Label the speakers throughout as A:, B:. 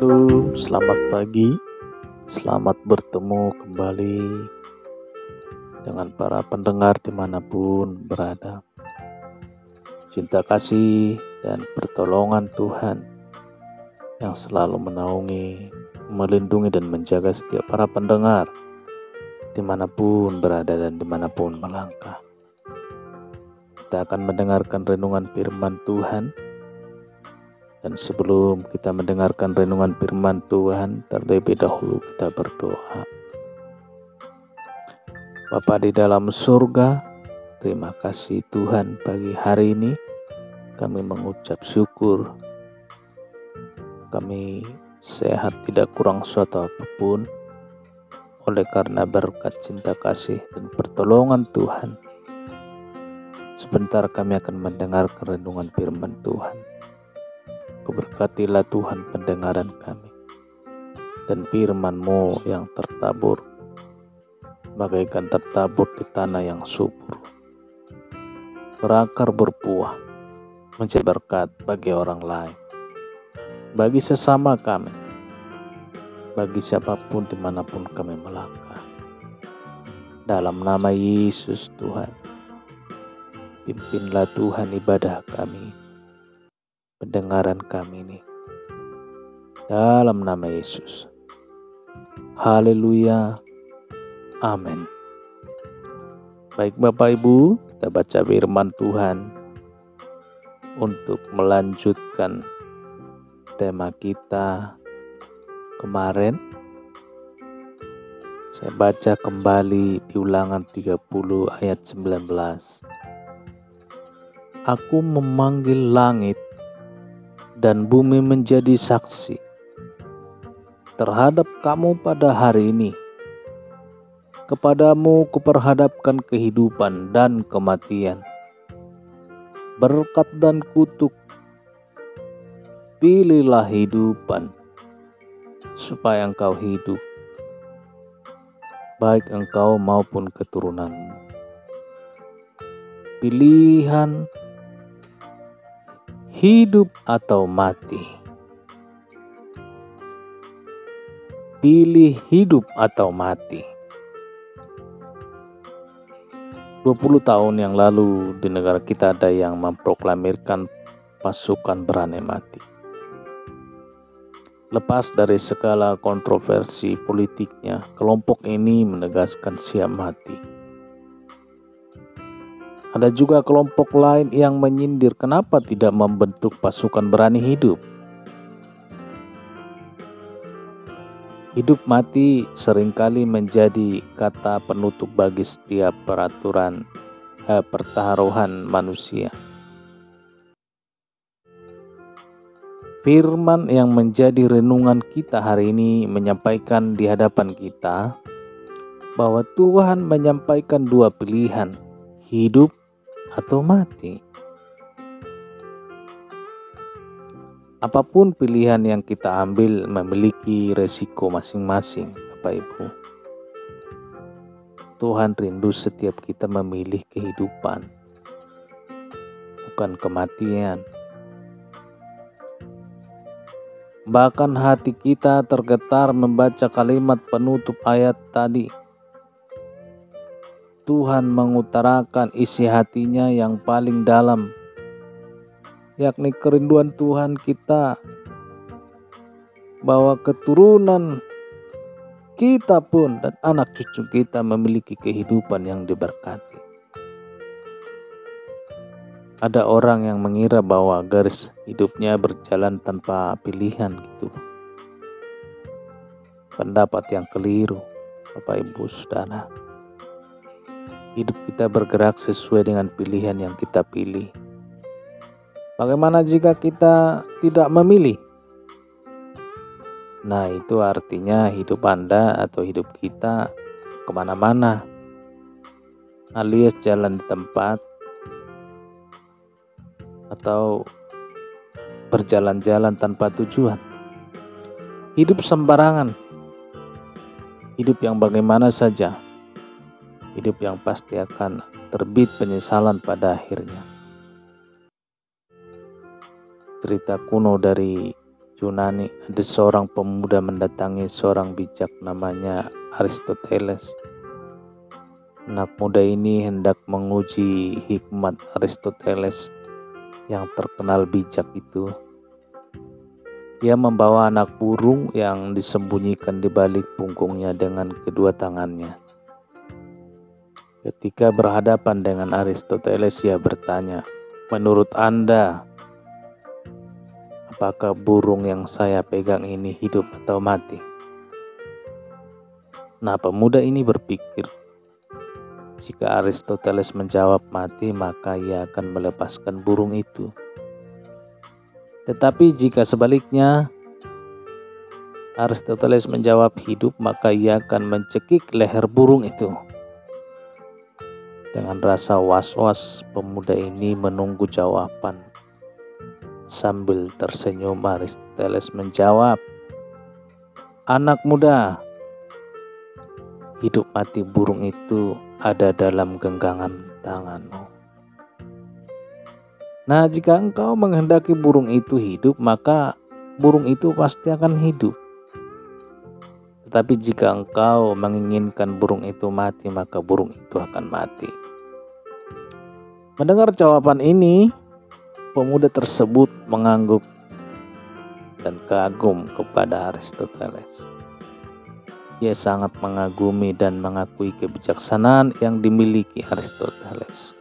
A: Shalom, selamat pagi, selamat bertemu kembali dengan para pendengar dimanapun berada. Cinta kasih dan pertolongan Tuhan yang selalu menaungi, melindungi dan menjaga setiap para pendengar dimanapun berada dan dimanapun melangkah. Kita akan mendengarkan renungan firman Tuhan. Dan sebelum kita mendengarkan renungan firman Tuhan, terlebih dahulu kita berdoa. Bapa di dalam surga, terima kasih Tuhan pagi hari ini. Kami mengucap syukur. Kami sehat, tidak kurang suatu apapun. Oleh karena berkat cinta kasih dan pertolongan Tuhan. Sebentar kami akan mendengarkan renungan firman Tuhan. Berkatilah Tuhan pendengaran kami dan firman-Mu yang tertabur bagaikan tertabur di tanah yang subur, berakar berbuah, menjadi berkat bagi orang lain, bagi sesama kami, bagi siapapun dimanapun kami melangkah. Dalam nama Yesus Tuhan, pimpinlah Tuhan ibadah kami, pendengaran kami ini, dalam nama Yesus. Haleluya, amin. Baik Bapak Ibu, kita baca firman Tuhan untuk melanjutkan tema kita kemarin. Saya baca kembali di Ulangan 30 ayat 19. Aku memanggil langit dan bumi menjadi saksi terhadap kamu pada hari ini. Kepadamu kuperhadapkan kehidupan dan kematian, berkat dan kutuk. Pilihlah hidupan, supaya engkau hidup, baik engkau maupun keturunanmu. Pilihan hidup atau mati. Pilih hidup atau mati. 20 tahun yang lalu di negara kita ada yang memproklamirkan pasukan berani mati. Lepas dari segala kontroversi politiknya, kelompok ini menegaskan siap mati. Ada juga kelompok lain yang menyindir kenapa tidak membentuk pasukan berani hidup. Hidup mati seringkali menjadi kata penutup bagi setiap pertaruhan manusia. Firman yang menjadi renungan kita hari ini menyampaikan di hadapan kita bahwa Tuhan menyampaikan dua pilihan, hidup atau mati. Apapun pilihan yang kita ambil memiliki resiko masing-masing, Bapak Ibu. Tuhan rindu setiap kita memilih kehidupan, bukan kematian. Bahkan hati kita tergetar membaca kalimat penutup ayat tadi. Tuhan mengutarakan isi hatinya yang paling dalam, yakni kerinduan Tuhan kita bahwa keturunan kita pun dan anak cucu kita memiliki kehidupan yang diberkati. Ada orang yang mengira bahwa garis hidupnya berjalan tanpa pilihan gitu. Pendapat yang keliru, Bapak Ibu Saudara. Hidup kita bergerak sesuai dengan pilihan yang kita pilih. Bagaimana jika kita tidak memilih? Nah, itu artinya hidup Anda atau hidup kita kemana-mana, alias jalan di tempat atau berjalan-jalan tanpa tujuan. Hidup sembarangan, hidup yang bagaimana saja, hidup yang pasti akan terbit penyesalan pada akhirnya. Cerita kuno dari Yunani, ada seorang pemuda mendatangi seorang bijak namanya Aristoteles. Anak muda ini hendak menguji hikmat Aristoteles yang terkenal bijak itu. Dia membawa anak burung yang disembunyikan di balik punggungnya dengan kedua tangannya. Ketika berhadapan dengan Aristoteles, ia bertanya, "Menurut Anda, apakah burung yang saya pegang ini hidup atau mati?" Nah, pemuda ini berpikir, jika Aristoteles menjawab mati, maka ia akan melepaskan burung itu. Tetapi jika sebaliknya Aristoteles menjawab hidup, maka ia akan mencekik leher burung itu. Dengan rasa was-was, pemuda ini menunggu jawaban. Sambil tersenyum, Aristoteles menjawab, "Anak muda, hidup mati burung itu ada dalam genggaman tanganmu. Nah, jika engkau menghendaki burung itu hidup, maka burung itu pasti akan hidup. Tetapi jika engkau menginginkan burung itu mati, maka burung itu akan mati." Mendengar jawaban ini, pemuda tersebut mengangguk dan kagum kepada Aristoteles. Ia sangat mengagumi dan mengakui kebijaksanaan yang dimiliki Aristoteles.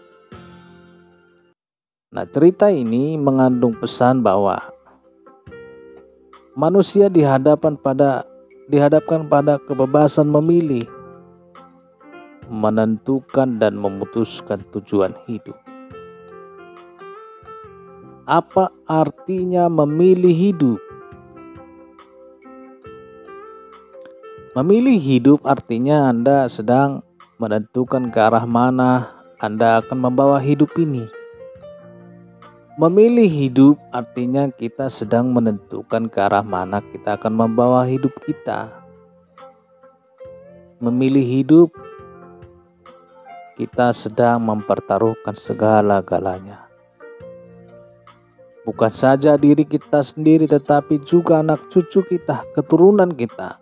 A: Nah, cerita ini mengandung pesan bahwa manusia dihadapkan pada kebebasan memilih, menentukan dan memutuskan tujuan hidup. Apa artinya memilih hidup? Memilih hidup artinya Anda sedang menentukan ke arah mana Anda akan membawa hidup ini. Memilih hidup artinya kita sedang menentukan ke arah mana kita akan membawa hidup kita. Memilih hidup, kita sedang mempertaruhkan segala-galanya. Bukan saja diri kita sendiri, tetapi juga anak cucu kita, keturunan kita.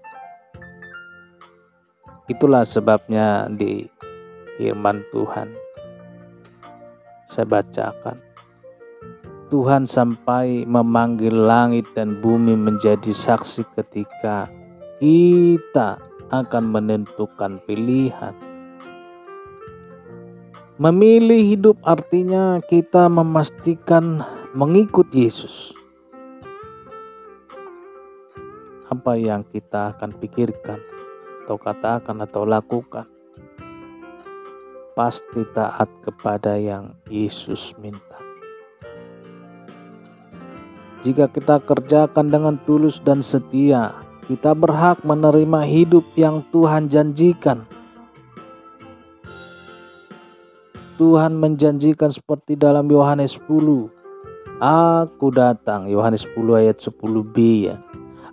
A: Itulah sebabnya di firman Tuhan saya bacakan, Tuhan sampai memanggil langit dan bumi menjadi saksi ketika kita akan menentukan pilihan. Memilih hidup artinya kita memastikan mengikut Yesus. Apa yang kita akan pikirkan atau katakan atau lakukan, pasti taat kepada yang Yesus minta. Jika kita kerjakan dengan tulus dan setia, kita berhak menerima hidup yang Tuhan janjikan. Tuhan menjanjikan seperti dalam Yohanes 10. Aku datang, Yohanes 10 ayat 10b ya.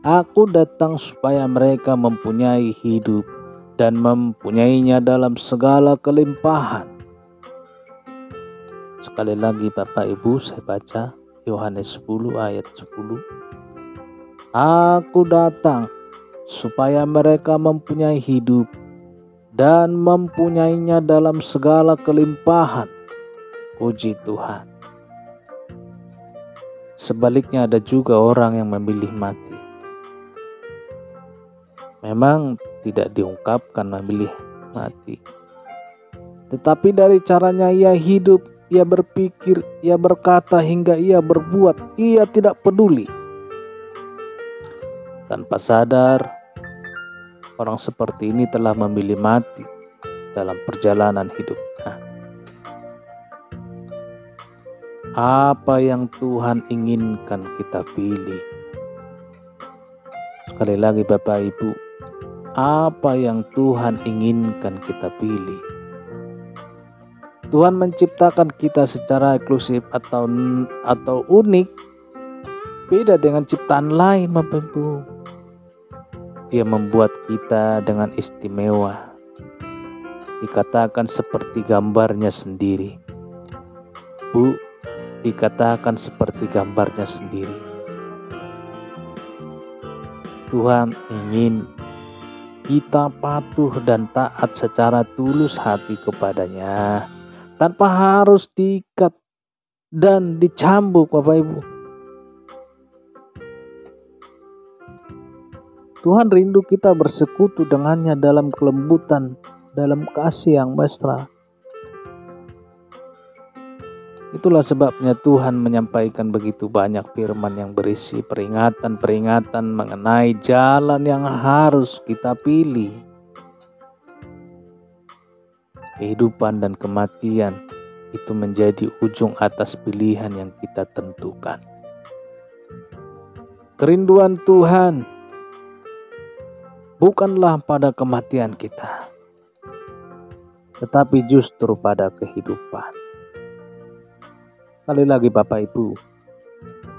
A: Aku datang supaya mereka mempunyai hidup dan mempunyainya dalam segala kelimpahan. Sekali lagi Bapak Ibu, saya baca Yohanes 10 ayat 10. Aku datang supaya mereka mempunyai hidup dan mempunyainya dalam segala kelimpahan. Puji Tuhan. Sebaliknya ada juga orang yang memilih mati. Memang tidak diungkapkan memilih mati, tetapi dari caranya ia hidup, ia berpikir, ia berkata hingga ia berbuat, ia tidak peduli. Tanpa sadar, orang seperti ini telah memilih mati dalam perjalanan hidupnya. Apa yang Tuhan inginkan kita pilih? Sekali lagi Bapak Ibu, apa yang Tuhan inginkan kita pilih? Tuhan menciptakan kita secara eksklusif atau unik, beda dengan ciptaan lain Bapak Ibu. Dia membuat kita dengan istimewa, dikatakan seperti gambarnya sendiri. Bu, dikatakan seperti gambarnya sendiri. Tuhan ingin kita patuh dan taat secara tulus hati kepadanya, tanpa harus diikat dan dicambuk, Bapak Ibu. Tuhan rindu kita bersekutu dengannya dalam kelembutan, dalam kasih yang mesra. Itulah sebabnya Tuhan menyampaikan begitu banyak firman yang berisi peringatan-peringatan mengenai jalan yang harus kita pilih. Kehidupan dan kematian itu menjadi ujung atas pilihan yang kita tentukan. Kerinduan Tuhan bukanlah pada kematian kita, tetapi justru pada kehidupan. Sekali lagi Bapak Ibu,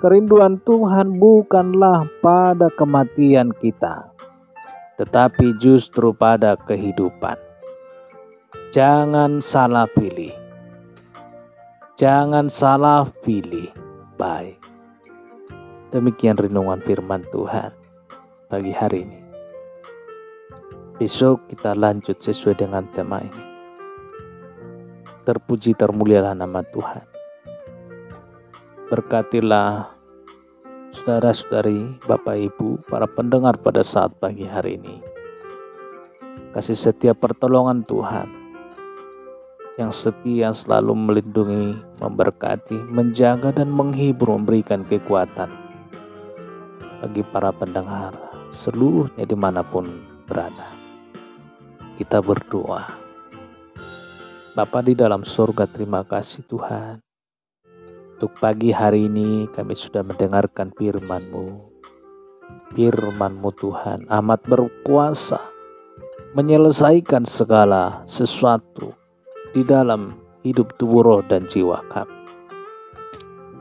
A: kerinduan Tuhan bukanlah pada kematian kita, tetapi justru pada kehidupan. Jangan salah pilih. Jangan salah pilih. Baik. Demikian renungan firman Tuhan pagi hari ini. Besok kita lanjut sesuai dengan tema ini. Terpuji termulialah nama Tuhan. Berkatilah saudara-saudari, Bapak Ibu, para pendengar pada saat pagi hari ini. Kasih setia pertolongan Tuhan yang setia selalu melindungi, memberkati, menjaga dan menghibur, memberikan kekuatan bagi para pendengar seluruhnya dimanapun berada. Kita berdoa. Bapa di dalam surga, terima kasih Tuhan. Untuk pagi hari ini kami sudah mendengarkan firman-Mu. Firman-Mu Tuhan amat berkuasa menyelesaikan segala sesuatu di dalam hidup tubuh, roh, dan jiwa kami.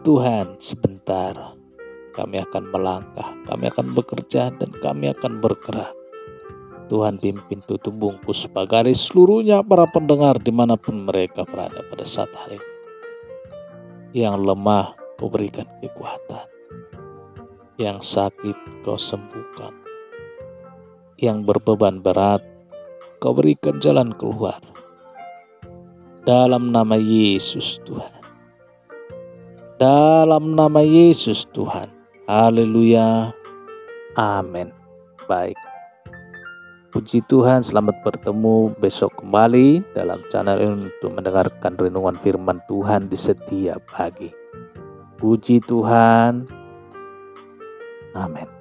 A: Tuhan, sebentar kami akan melangkah, kami akan bekerja, dan kami akan bergerak. Tuhan pimpin, tutup, bungkus, pagari seluruhnya para pendengar dimanapun mereka berada pada saat hari ini. Yang lemah Kau berikan kekuatan, yang sakit Kau sembuhkan, yang berbeban berat Kau berikan jalan keluar. Dalam nama Yesus Tuhan. Dalam nama Yesus Tuhan. Haleluya. Amin. Baik. Puji Tuhan, selamat bertemu besok kembali dalam channel ini untuk mendengarkan renungan firman Tuhan di setiap pagi. Puji Tuhan. Amin.